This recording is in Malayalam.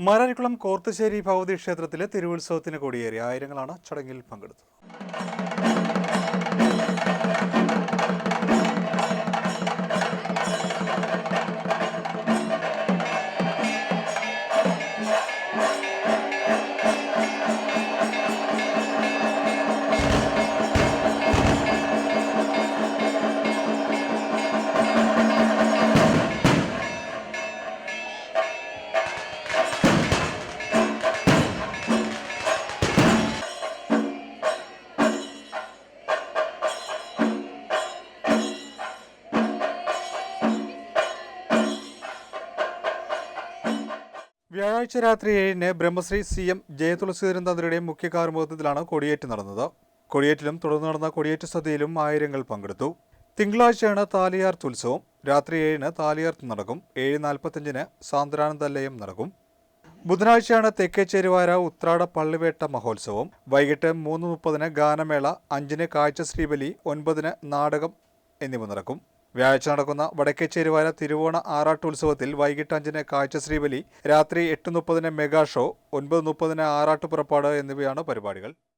മാരാരിക്കുളം കോർത്തുശ്ശേരി ഭഗവതി ക്ഷേത്രത്തിലെ തിരുവുത്സവത്തിന് കൊടിയേറി ആയിരങ്ങളാണ് ചടങ്ങിൽ പങ്കെടുത്തത്. വ്യാഴാഴ്ച രാത്രി 7-ന് ബ്രഹ്മശ്രീ CM ജയതുളസീധരൻ തന്ത്രിയുടെ മുഖ്യ കാർമ്മികത്വത്തിലാണ് കൊടിയേറ്റ് നടന്നത്. കൊടിയേറ്റിലും തുടർന്ന് നടന്ന കൊടിയേറ്റ് സദ്യയിലും ആയിരങ്ങൾ പങ്കെടുത്തു. തിങ്കളാഴ്ചയാണ് താലിയാർത്ത് ഉത്സവം. രാത്രി 7-ന് താലിയാർത്ത് നടക്കും. 7:45-ന് സാന്ദ്രാനന്ദലയം നടക്കും. ബുധനാഴ്ചയാണ് തെക്കേച്ചേരുവാര ഉത്രാട പള്ളിവേട്ട മഹോത്സവം. വൈകിട്ട് 3:30-ന് ഗാനമേള, 5-ന് കാഴ്ചശ്രീബലി, 9-ന് നാടകം എന്നിവ നടക്കും. വ്യാഴാഴ്ച നടക്കുന്ന വടക്കേച്ചേരുവാര തിരുവോണ ആറാട്ടുത്സവത്തിൽ വൈകിട്ട് 5-ന് കാഴ്ചശ്രീബലി, രാത്രി 8:30-ന് മെഗാ ഷോ, 9:30-ന് ആറാട്ടുപുറപ്പാട് എന്നിവയാണ് പരിപാടികൾ.